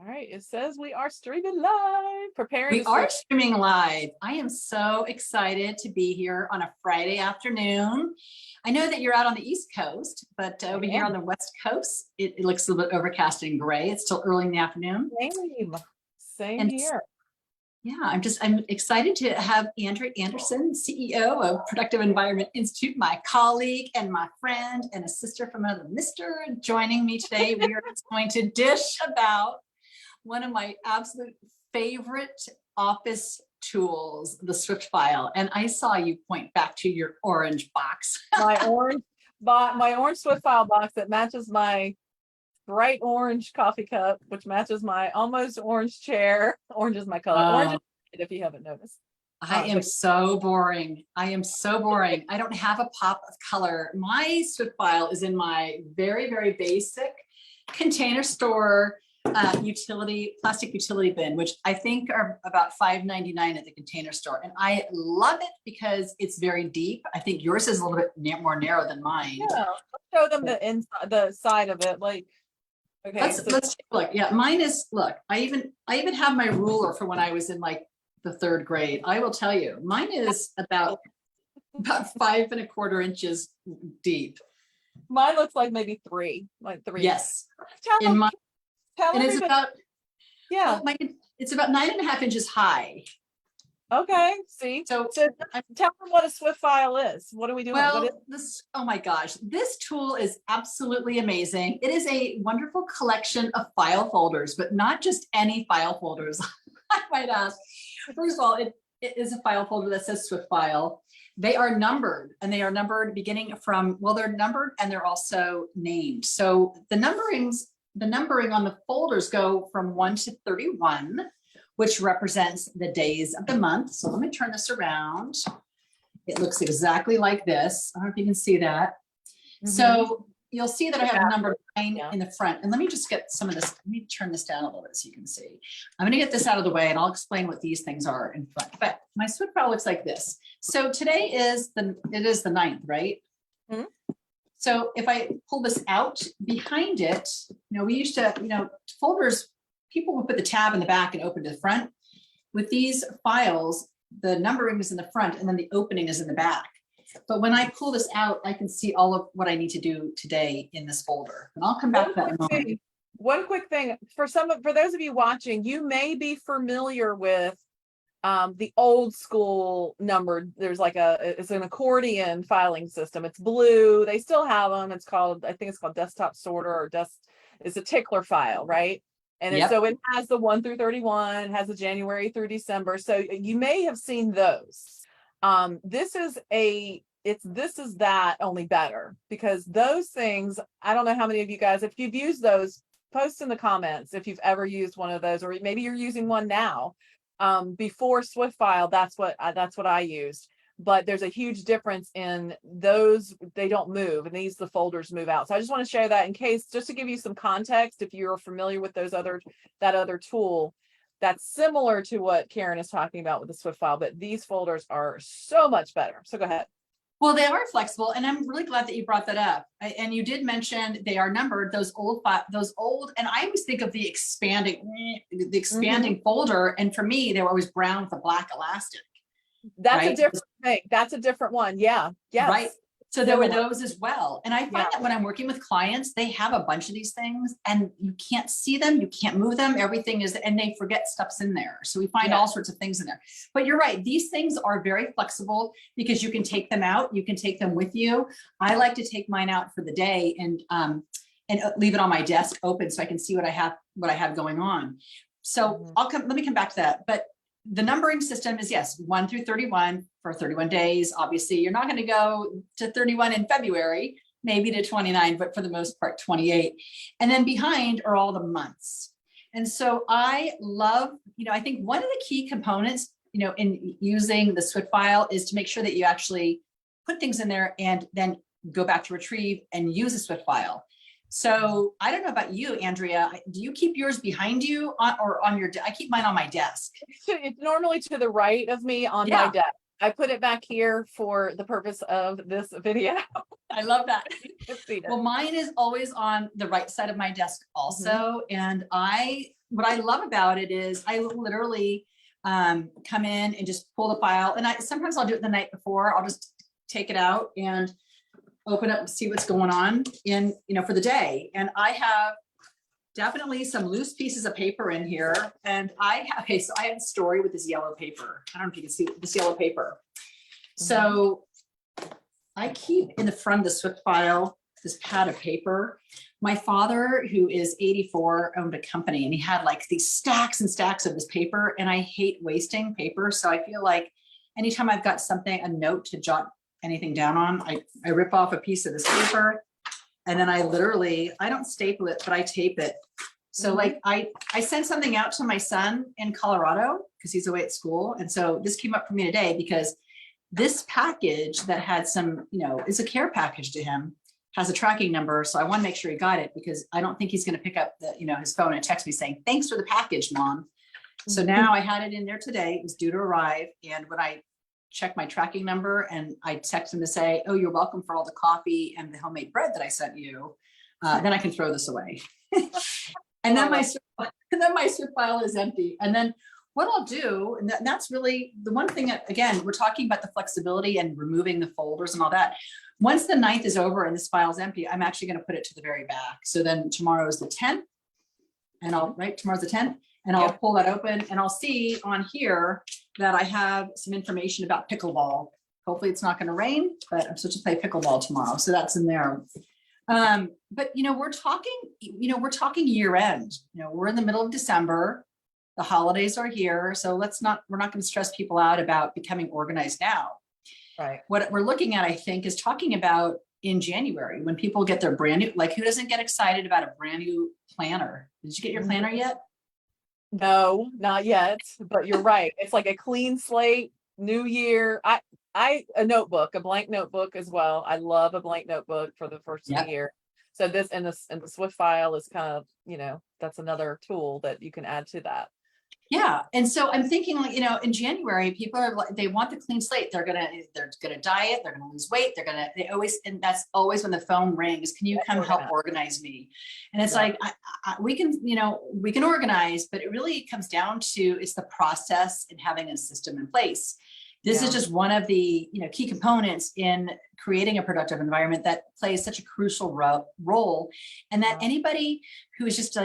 All right, it says we are streaming live, preparing We to are stream. streaming live. I am so excited to be here on a Friday afternoon. I know that you're out on the East Coast, but over here on the West Coast, it looks a little bit overcast and gray. It's still early in the afternoon. Same And here. yeah, I'm excited to have Andrea Anderson, CEO of Productive Environment Institute, my colleague and my friend and a sister from another mister, joining me today. We are going to dish about one of my absolute favorite office tools, the Swiftfile. And I saw you point back to your orange box. my orange Swiftfile box that matches my bright orange coffee cup, which matches my almost orange chair. Orange is my color. Orange is, if you haven't noticed. I am so boring. I am so boring. I don't have a pop of color. My Swiftfile is in my very, very basic Container Store plastic utility bin, which I think are about $5.99 at the Container Store. And I love it because it's very deep. I think yours is a little bit more narrow than mine. Yeah, I'll show them the inside, the side of it. Like, okay, let's take a look. Yeah, mine is, look, I even have my ruler for when I was in like the 3rd grade. I will tell you, mine is about 5¼ inches deep. Mine looks like maybe 3, like 3. Yes. Tell them it's about, yeah, it's about 9½ inches high. Okay, see, so tell them what a Swiftfile is. What are we doing? Well, oh my gosh, this tool is absolutely amazing. It is a wonderful collection of file folders, but not just any file folders, I might ask. First of all, it is a file folder that says Swiftfile. They are numbered, and they are numbered beginning from, well, they're numbered and they're also named. So the numbering on the folders go from 1 to 31, which represents the days of the month. So let me turn this around. It looks exactly like this. I don't know if you can see that. So you'll see that I have number 9 in the front. And let me just get some of this. Let me turn this down a little bit so you can see. I'm going to get this out of the way and I'll explain what these things are in front. But my Swiftfile looks like this. So today is the 9th, right? So if I pull this out behind it, we used to, folders, people would put the tab in the back and open to the front. With these files, the numbering is in the front and then the opening is in the back. But when I pull this out, I can see all of what I need to do today in this folder. And I'll come back to that in a moment. One quick thing, for those of you watching, you may be familiar with the old school numbered. There's like it's an accordion filing system. It's blue. They still have them. It's called, I think it's called Desktop Sorter, or it's a tickler file, right? And so it has the 1 through 31, has the January through December. So you may have seen those. This is that, only better, because those things, I don't know how many of you guys, if you've used those, post in the comments if you've ever used one of those, or maybe you're using one now. Before Swiftfile, that's what I used. But there's a huge difference in those. They don't move, and the folders move out. So I just want to share that in case, just to give you some context, if you're familiar with that other tool that's similar to what Karen is talking about with the Swiftfile, but these folders are so much better. So go ahead. Well, they are flexible, and I'm really glad that you brought that up. And you did mention they are numbered, those old, and I always think of the expanding folder. And for me, they were always brown with a black elastic. That's a different thing. That's a different one. Yeah. Yes. Right. So there were those as well. And I find that when I'm working with clients, they have a bunch of these things and you can't see them, you can't move them, everything is, and they forget stuff's in there. So we find all sorts of things in there. But you're right, these things are very flexible because you can take them out, you can take them with you. I like to take mine out for the day and leave it on my desk open so I can see what I have going on. So let me come back to that. But the numbering system is 1 through 31 for 31 days. Obviously, you're not going to go to 31 in February, maybe to 29, but for the most part, 28. And then behind are all the months. And so I love, I think one of the key components, in using the Swiftfile is to make sure that you actually put things in there and then go back to retrieve and use a Swiftfile. So I don't know about you, Andrea, do you keep yours behind you or on your, I keep mine on my desk. It's normally to the right of me on my desk. I put it back here for the purpose of this video. I love that. Well, mine is always on the right side of my desk also. And I what I love about it is I literally come in and just pull the file. And sometimes I'll do it the night before. I'll just take it out and open up and see what's going on in, for the day. And I have definitely some loose pieces of paper in here. And so I have a story with this yellow paper. I don't know if you can see this yellow paper. So I keep in the front of the Swiftfile this pad of paper. My father, who is 84, owned a company, and he had like these stacks and stacks of this paper, and I hate wasting paper. So I feel like anytime I've got something, a note to jot anything down on, I rip off a piece of this paper, and then I don't staple it, but I tape it. So like I sent something out to my son in Colorado because he's away at school. And so this came up for me today because this package that had some, it's a care package to him, has a tracking number. So I want to make sure he got it because I don't think he's going to pick up his phone and text me saying, thanks for the package, Mom. So now I had it in there today. It was due to arrive. And when I checked my tracking number and I text him to say, oh, you're welcome for all the coffee and the homemade bread that I sent you, then I can throw this away. And then my Swiftfile is empty. And then what I'll do, and that's really the one thing that, again, we're talking about the flexibility and removing the folders and all that. Once the 9th is over and this file is empty, I'm actually going to put it to the very back. So then tomorrow is the 10th, and tomorrow's the 10th, and I'll pull that open and I'll see on here that I have some information about pickleball. Hopefully it's not going to rain, but I'm supposed to play pickleball tomorrow. So that's in there. But we're talking year end. We're in the middle of December. The holidays are here. So we're not going to stress people out about becoming organized now. Right. What we're looking at, I think, is talking about in January when people get their brand new, like who doesn't get excited about a brand new planner? Did you get your planner yet? No, not yet, but you're right. It's like a clean slate, new year. A notebook, a blank notebook as well. I love a blank notebook for the first of the year. So this and the Swiftfile is kind of, that's another tool that you can add to that. Yeah. And so I'm thinking like, in January, people are like, they want the clean slate. They're going to diet. They're going to lose weight. And that's always when the phone rings. Can you come help organize me? And it's like, we can organize, but it really comes down to, it's the process and having a system in place. This is just one of the key components in creating a productive environment that plays such a crucial role, and that anybody who is just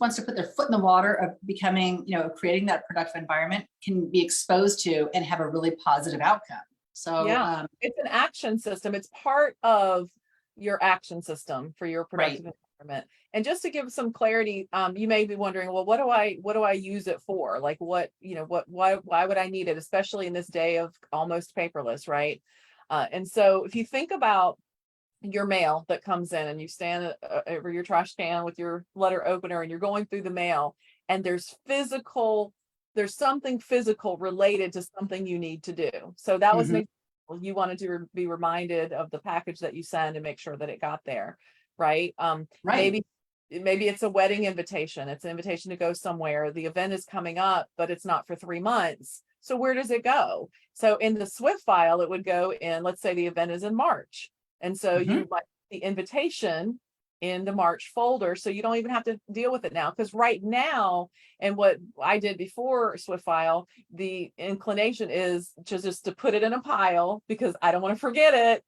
wants to put their foot in the water of becoming, creating that productive environment can be exposed to and have a really positive outcome. So it's an action system. It's part of your action system for your productive environment. And just to give some clarity, you may be wondering, well, what do I use it for? Like why would I need it, especially in this day of almost paperless, right? And so if you think about your mail that comes in and you stand over your trash can with your letter opener and you're going through the mail and there's something physical related to something you need to do. So that was an example. You wanted to be reminded of the package that you send and make sure that it got there. Right. Maybe it's a wedding invitation. It's an invitation to go somewhere. The event is coming up, but it's not for 3 months. So where does it go? So in the Swiftfile, it would go in, let's say the event is in March. And so you might the invitation in the March folder. So you don't even have to deal with it now. Because right now, and what I did before Swiftfile, the inclination is just to put it in a pile because I don't want to forget it.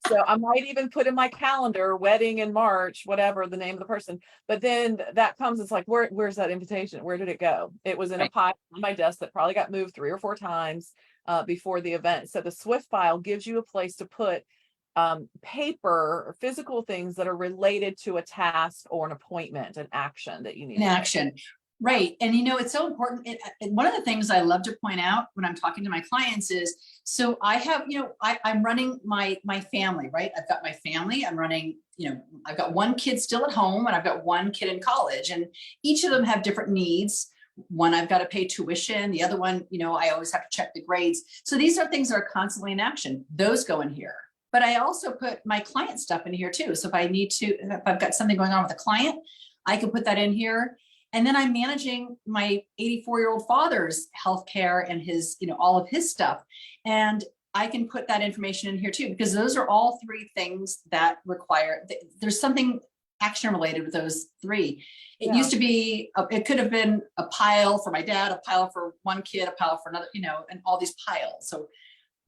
So I might even put in my calendar, wedding in March, whatever the name of the person. But then that comes, it's like, where's that invitation? Where did it go? It was in a pile on my desk that probably got moved 3 or 4 times before the event. So the Swiftfile gives you a place to put paper or physical things that are related to a task or an appointment, an action that you need. An action. Right. And it's so important. One of the things I love to point out when I'm talking to my clients is, so I have, I'm running my family, right? I've got my family, I'm running, I've got one kid still at home and I've got one kid in college, and each of them have different needs. One, I've got to pay tuition. The other one, I always have to check the grades. So these are things that are constantly in action. Those go in here. But I also put my client stuff in here too. So if I've got something going on with a client, I can put that in here. And then I'm managing my 84-year-old father's healthcare and his, all of his stuff. And I can put that information in here too, because those are all 3 things that require, there's something action related with those three. It Yeah. used to be, it could have been a pile for my dad, a pile for one kid, a pile for another, you know, and all these piles. So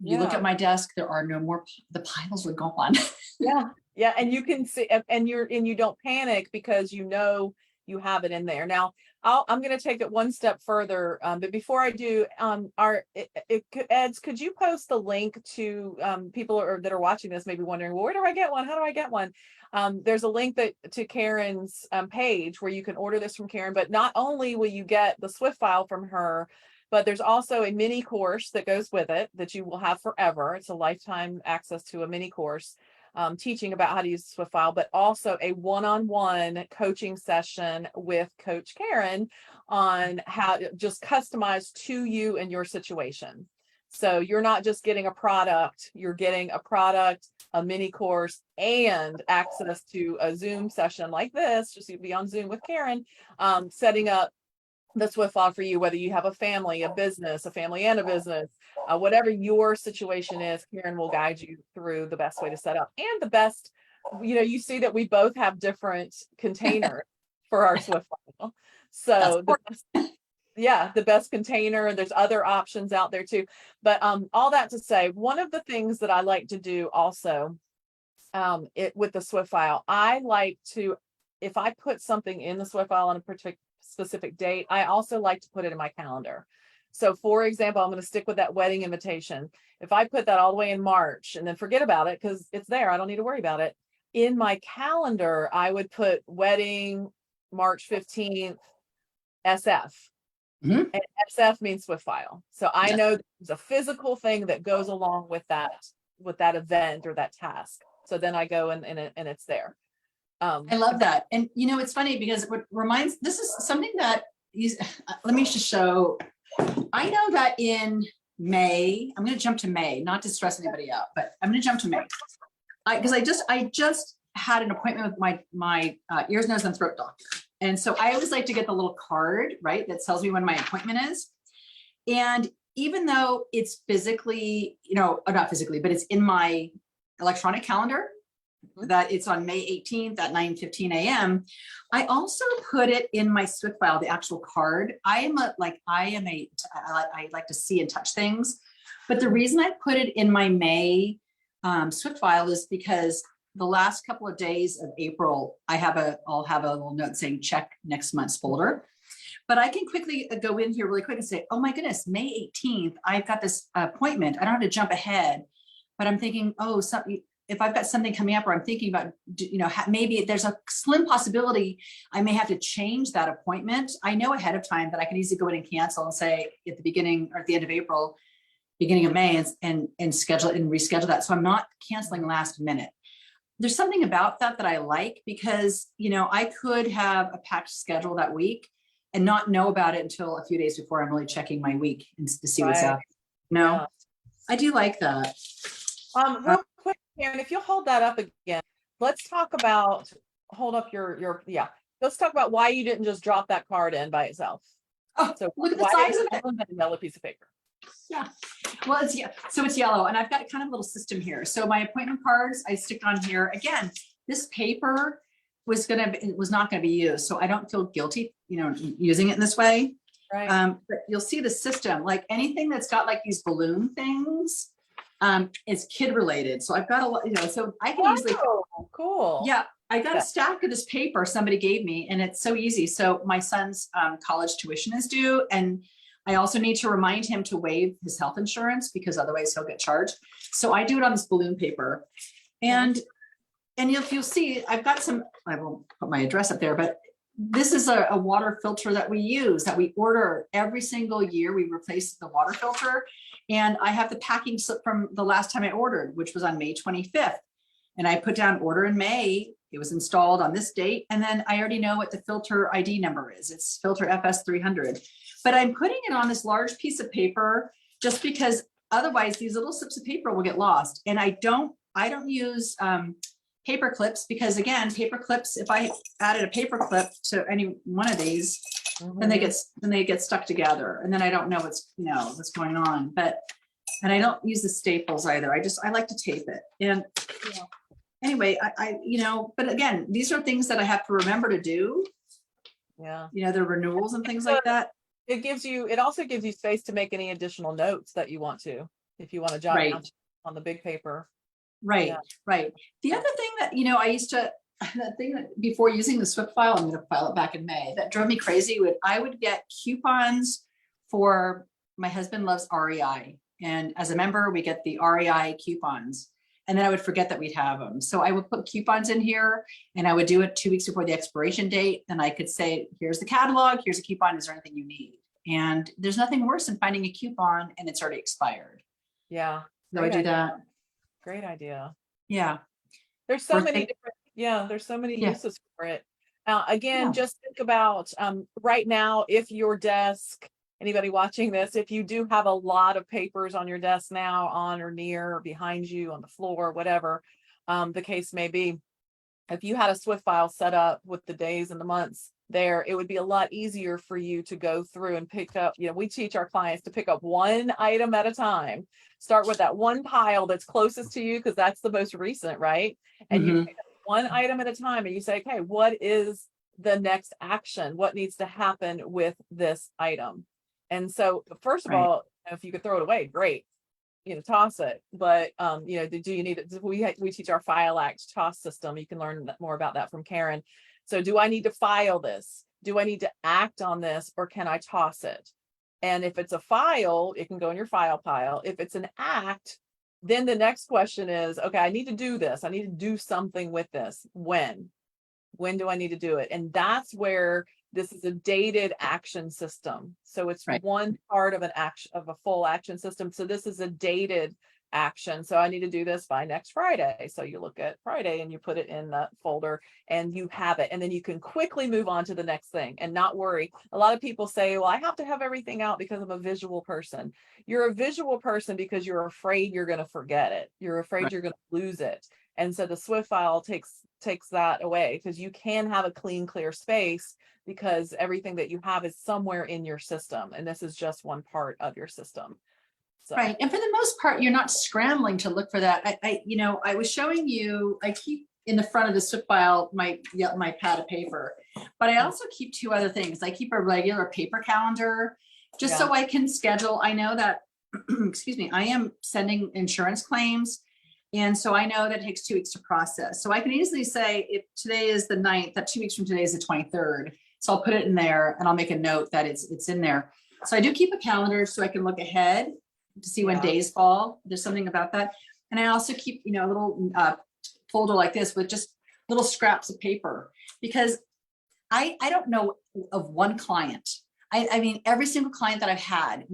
you look Yeah. at my desk, there are no more, the piles are gone. Yeah. Yeah. And you can see, and you don't panic because you know you have it in there. Now, I'm going to take it one step further. But before I do, Eds, could you post the link to people that are watching this, maybe wondering, well, where do I get one? How do I get one? There's a link to Karen's page where you can order this from Karen, but not only will you get the Swift file from her, but there's also a mini course that goes with it that you will have forever. It's a lifetime access to a mini course teaching about how to use Swiftfile, but also a one-on-one coaching session with Coach Karen on how to just customize to you and your situation. So you're not just getting a product, you're getting a product, a mini course, and access to a Zoom session like this, just to be on Zoom with Karen, setting up the Swiftfile for you, whether you have a family, a business, a family and a business, whatever your situation is, Karen will guide you through the best way to set up and the best, you know, you see that we both have different containers for our Swiftfile. So the best container, and there's other options out there too. But all that to say, one of the things that I like to do also with the Swiftfile, I like to, if I put something in the Swiftfile on a particular specific date, I also like to put it in my calendar. So for example, I'm going to stick with that wedding invitation. If I put that all the way in March and then forget about it because it's there, I don't need to worry about it. In my calendar, I would put wedding March 15th SF. Mhm. And SF means Swiftfile. So I know there's a physical thing that goes along with that event or that task. So then I go and it's there. I love that. And you know, it's funny because what reminds, this is something that let me just show. I know that in May, I'm going to jump to May, not to stress anybody out, but I'm going to jump to May. Because I just had an appointment with my ears, nose, and throat doctor. And so I always like to get the little card, right, that tells me when my appointment is. And even though it's physically, you know, not physically, but it's in my electronic calendar, that it's on May 18th at 9:15 a.m. I also put it in my Swiftfile, the actual card. I like to see and touch things. But the reason I put it in my May Swiftfile is because the last couple of days of April, I'll have a little note saying check next month's folder. But I can quickly go in here really quick and say, oh my goodness, May 18th, I've got this appointment. I don't have to jump ahead, but I'm thinking, oh, something. If I've got something coming up or I'm thinking about, you know, maybe there's a slim possibility I may have to change that appointment. I know ahead of time that I can easily go in and cancel and say at the beginning or at the end of April, beginning of May, and schedule and reschedule that. So I'm not canceling last minute. There's something about that I like because, you know, I could have a packed schedule that week and not know about it until a few days before I'm really checking my week and to see what's up. No, Yeah. I do like that. Real quick, Karen, if you'll hold that up again, let's talk about, hold up let's talk about why you didn't just drop that card in by itself. Oh, So look at the size of it. A yellow piece of paper. Yeah, well, it's yellow, and I've got kind of a little system here. So my appointment cards, I stick on here. Again, this paper was not gonna be used, so I don't feel guilty, you know, using it in this way. Right. But you'll see the system, like anything that's got like these balloon things, is kid related. So I've got a lot, you know, so I can easily. Cool. Yeah, I got a stack of this paper somebody gave me, and it's so easy. So my son's college tuition is due, and I also need to remind him to waive his health insurance because otherwise he'll get charged. So I do it on this balloon paper, and you'll see I've got some. I won't put my address up there, but this is a water filter that we use, that we order every single year. We replace the water filter, and I have the packing slip from the last time I ordered, which was on May 25th. And I put down order in May. It was installed on this date. And then I already know what the filter ID number is. It's filter FS300. But I'm putting it on this large piece of paper just because otherwise these little slips of paper will get lost. And I don't use paper clips because, again, paper clips, if I added a paper clip to any one of these, then they get stuck together, and then I don't know what's going on. And I don't use the staples either. I like to tape it. And anyway, but again, these are things that I have to remember to do, Yeah. the renewals and things like that. It also gives you space to make any additional notes that you want to, if you want to jot down on the big paper. Right, Yeah. right. The other thing that, I used to, that thing that before using the Swiftfile, I'm going to file it back in May, that drove me crazy. I would get coupons for, my husband loves REI. And as a member, we get the REI coupons. And then I would forget that we'd have them. So I would put coupons in here and I would do it 2 weeks before the expiration date. And I could say, here's the catalog, here's a coupon, is there anything you need? And there's nothing worse than finding a coupon and it's already expired. Yeah. So I do that. Great idea. Yeah. There's so many different, there's so many uses for it. Again, just think about right now, if your desk, anybody watching this, if you do have a lot of papers on your desk now, on or near or behind you on the floor, whatever the case may be, if you had a Swiftfile set up with the days and the months there, it would be a lot easier for you to go through and pick up, we teach our clients to pick up one item at a time. Start with that one pile that's closest to you, because that's the most recent, right? And you pick up one item at a time and you say, okay, what is the next action? What needs to happen with this item? And so first of all, if you could throw it away, great, toss it. But, do you need it? We teach our File Act toss system. You can learn more about that from Karen. So do I need to file this? Do I need to act on this, or can I toss it? And if it's a file, it can go in your file pile. If it's an act, then the next question is, okay, I need to do this. I need to do something with this. When do I need to do it? And that's where this is a dated action system. So it's one part of an action, of a full action system. So this is a dated action. So I need to do this by next Friday. So you look at Friday and you put it in that folder and you have it. And then you can quickly move on to the next thing and not worry. A lot of people say, well, I have to have everything out because I'm a visual person. You're a visual person because you're afraid you're going to forget it. You're afraid you're going to lose it. And so the Swiftfile takes that away, because you can have a clean, clear space because everything that you have is somewhere in your system. And this is just one part of your system. So. Right. And for the most part, you're not scrambling to look for that. I was showing you, I keep in the front of the Swiftfile my pad of paper, but I also keep two other things. I keep a regular paper calendar just so I can schedule. I know that, excuse me, I am sending insurance claims. And so I know that it takes 2 weeks to process. So I can easily say, if today is the 9th, that 2 weeks from today is the 23rd. So I'll put it in there and I'll make a note that it's in there. So I do keep a calendar so I can look ahead to see when days fall. There's something about that. And I also keep, a little folder like this with just little scraps of paper, because I don't know of one client. I mean, every single client that I've had,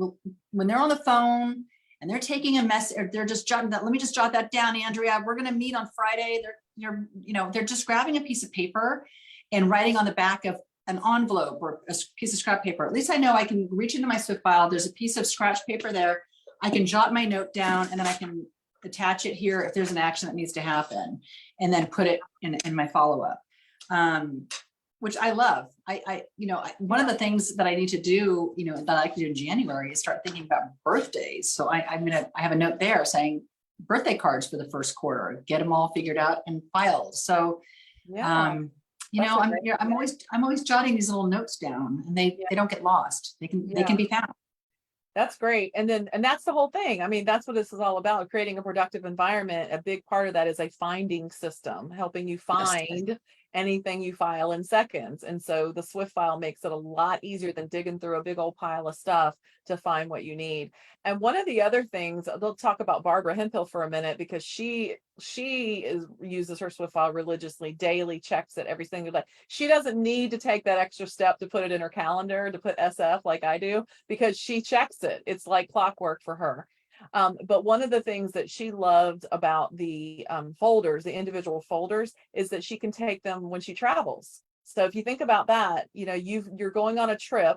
when they're on the phone and they're taking a message, or they're just jotting that, let me just jot that down, Andrea, we're going to meet on Friday. They're just grabbing a piece of paper and writing on the back of an envelope or a piece of scrap paper. At least I know I can reach into my Swiftfile. There's a piece of scratch paper there. I can jot my note down and then I can attach it here if there's an action that needs to happen, and then put it in my follow-up, which I love. One of the things that I need to do, that I like to do in January is start thinking about birthdays. So I have a note there saying birthday cards for the first quarter, get them all figured out and filed. So, I'm always jotting these little notes down, and they don't get lost. They can be found. That's great. And that's the whole thing. I mean, that's what this is all about, creating a productive environment. A big part of that is a finding system, helping you find anything you file in seconds. And so the Swiftfile makes it a lot easier than digging through a big old pile of stuff to find what you need. And one of the other things, they'll talk about Barbara Hemphill for a minute, because she uses her Swiftfile religiously, daily, checks it every single day. She doesn't need to take that extra step to put it in her calendar, to put SF like I do, because she checks it. It's like clockwork for her. But one of the things that she loved about the folders, the individual folders, is that she can take them when she travels. So if you think about that, you're going on a trip,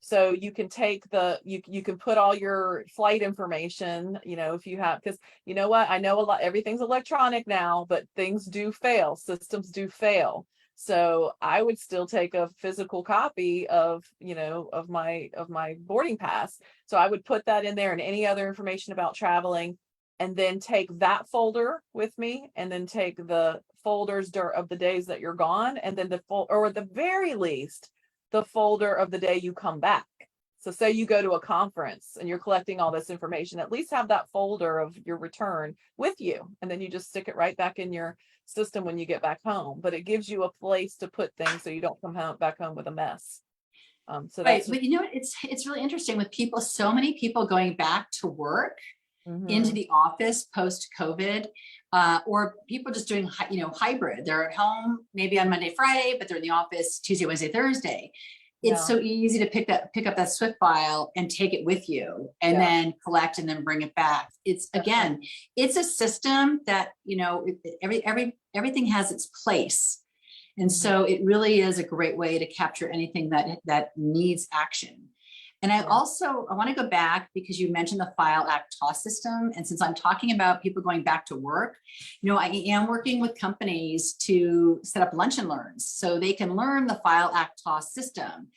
so you can take you can put all your flight information, if you have, because you know what, I know everything's electronic now, but things do fail, systems do fail. So I would still take a physical copy of my boarding pass. So I would put that in there, and any other information about traveling. and then take that folder with me, and then take the folders of the days that you're gone, and then or at the very least, the folder of the day you come back. So say you go to a conference and you're collecting all this information, at least have that folder of your return with you. And then you just stick it right back in your system when you get back home. But it gives you a place to put things so you don't come back home with a mess. So Right. that's But you know, it's really interesting with people, so many people going back to work into the office post COVID, or people just doing, hybrid. They're at home maybe on Monday, Friday, but they're in the office Tuesday, Wednesday, Thursday. It's so easy to pick up that Swiftfile and take it with you, and then collect and then bring it back. It's again, it's a system that, everything has its place. And so it really is a great way to capture anything that needs action. And I want to go back because you mentioned the File Act TOS system. And since I'm talking about people going back to work, I am working with companies to set up lunch and learns so they can learn the File Act TOS system.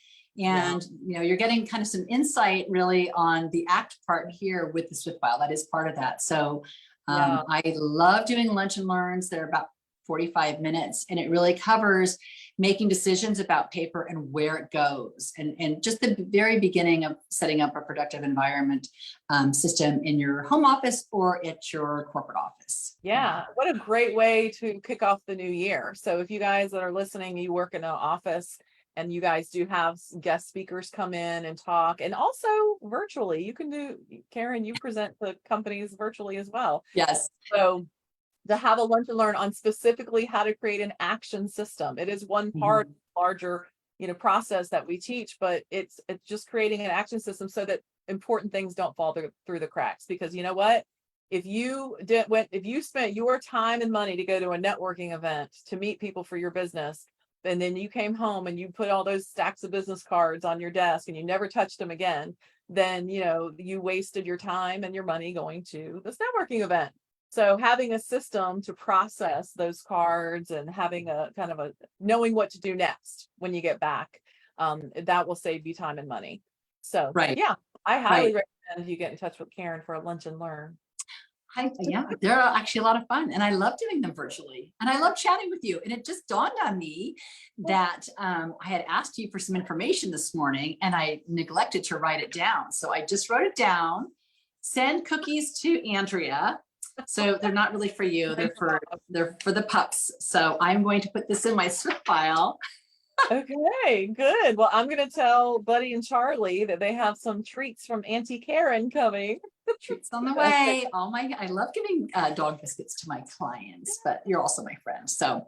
And, you're getting kind of some insight really on the ACT part here with the Swiftfile. That is part of that. So I love doing lunch and learns. They're about 45 minutes, and it really covers making decisions about paper and where it goes, and just the very beginning of setting up a productive environment system in your home office or at your corporate office. Yeah, what a great way to kick off the new year. So if you guys that are listening, you work in an office and you guys do have guest speakers come in and talk, and also virtually, you can do, Karen, you present to companies virtually as well. Yes. So to have a lunch and learn on specifically how to create an action system. It is one part of the larger, process that we teach, but it's just creating an action system so that important things don't fall through the cracks. Because you know what? If you spent your time and money to go to a networking event to meet people for your business, and then you came home and you put all those stacks of business cards on your desk and you never touched them again, then you wasted your time and your money going to this networking event. So having a system to process those cards and having a kind of knowing what to do next when you get back, that will save you time and money. So I highly recommend you get in touch with Karen for a lunch and learn. They're actually a lot of fun, and I love doing them virtually, and I love chatting with you. And it just dawned on me that I had asked you for some information this morning, and I neglected to write it down. So I just wrote it down. Send cookies to Andrea. So they're not really for you. They're for the pups. So I'm going to put this in my Swiftfile. Okay, good. Well, I'm going to tell Buddy and Charlie that they have some treats from Auntie Karen coming. Treats on the way. I love giving dog biscuits to my clients, but you're also my friend. So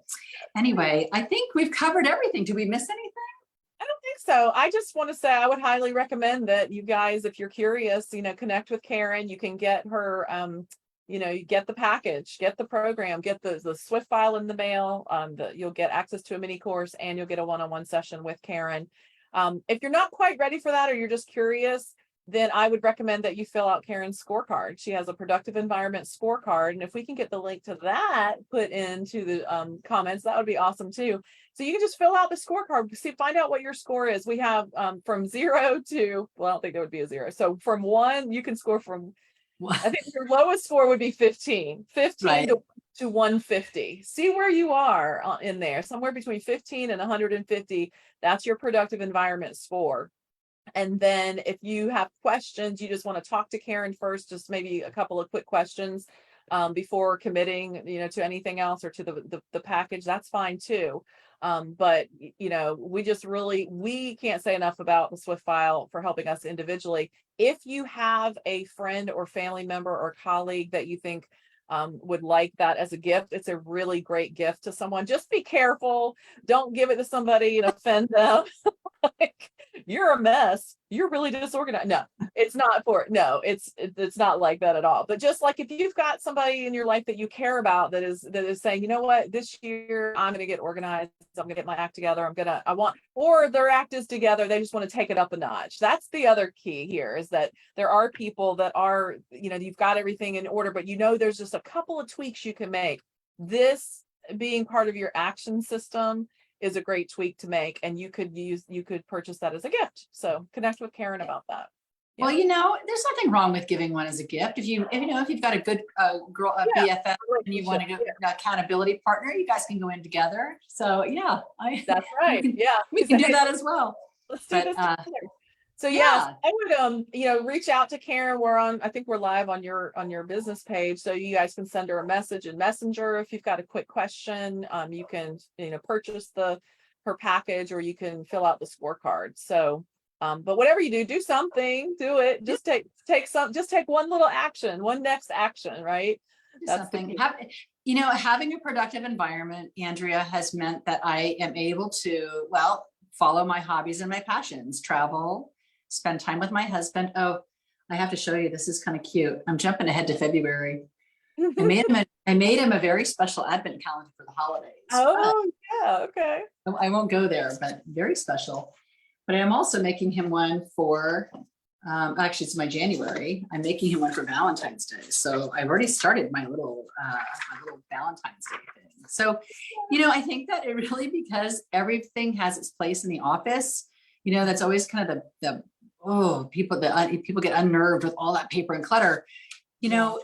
anyway, I think we've covered everything. Did we miss anything? I don't think so. I just want to say I would highly recommend that you guys, if you're curious, connect with Karen. You can get her, you get the package, get the program, get the Swiftfile in the mail. You'll get access to a mini course, and you'll get a one-on-one session with Karen. If you're not quite ready for that, or you're just curious, then I would recommend that you fill out Karen's scorecard. She has a productive environment scorecard. And if we can get the link to that put into the comments, that would be awesome too. So you can just fill out the scorecard, find out what your score is. We have from 0 to, well, I don't think there would be a 0. So from 1, you can score from, I think your lowest score would be 15 to 150. See where you are in there, somewhere between 15 and 150. That's your productive environment score. And then if you have questions, you just want to talk to Karen first, just maybe a couple of quick questions before committing, to anything else or to the package, that's fine too. But we can't say enough about the Swiftfile for helping us individually. If you have a friend or family member or colleague that you think would like that as a gift, it's a really great gift to someone. Just be careful. Don't give it to somebody and offend them. Like, you're a mess. You're really disorganized. No, it's not it's not like that at all. But just like if you've got somebody in your life that you care about that is saying, you know what, this year I'm going to get organized. I'm going to get my act together. Or their act is together. They just want to take it up a notch. That's the other key here, is that there are people that are, you've got everything in order, but there's just a couple of tweaks you can make. This being part of your action system is a great tweak to make, and you could purchase that as a gift. So connect with Karen about that. Well, you know, there's nothing wrong with giving one as a gift. If you've got a good girl, a Yeah, BFF, and you want to do an accountability partner, you guys can go in together. So yeah, that's right. Yeah. we can do that as well. Let's do But this together. So yes, yeah, I would reach out to Karen. I think we're live on your business page. So you guys can send her a message in Messenger if you've got a quick question. You can, purchase her package, or you can fill out the scorecard. So but whatever you do something, do it. Just take one little action, one next action, right? That's something. Having a productive environment, Andrea, has meant that I am able to, follow my hobbies and my passions, travel, spend time with my husband. Oh, I have to show you, this is kind of cute. I'm jumping ahead to February. I made him a very special advent calendar for the holidays. Oh, yeah, okay. I won't go there, but very special. But I'm also making him one for, actually it's my January. I'm making him one for Valentine's Day. So I've already started my little Valentine's Day thing. So, I think that it really, because everything has its place in the office, that's always kind of people get unnerved with all that paper and clutter.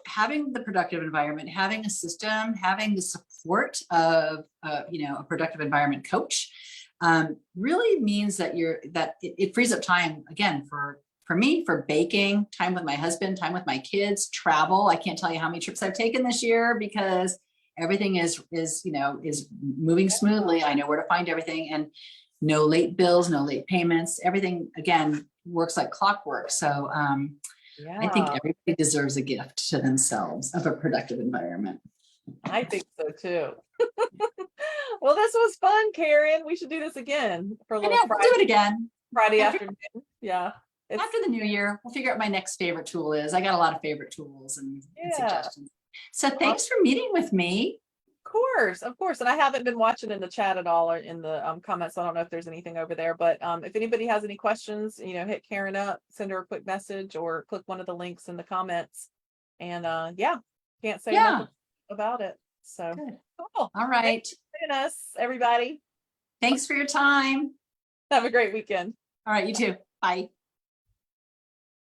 Having the productive environment, having a system, having the support of, a productive environment coach, really means that it frees up time again for me, for baking, time with my husband, time with my kids, travel. I can't tell you how many trips I've taken this year because everything is moving smoothly. I know where to find everything, and no late bills, no late payments. Everything again works like clockwork. So I think everybody deserves a gift to themselves of a productive environment. I think so too. Well, this was fun, Karen. We should do this again for a little We'll do it again. Friday afternoon. Yeah. After the new year, we'll figure out what my next favorite tool is. I got a lot of favorite tools and suggestions. So thanks for meeting with me. Of course. And I haven't been watching in the chat at all, or in the comments. I don't know if there's anything over there, but if anybody has any questions, hit Karen up, send her a quick message, or click one of the links in the comments. And can't say enough about it. So good. Cool. All right. Thanks for joining us, everybody. Thanks for your time. Have a great weekend. All right, you too. Bye.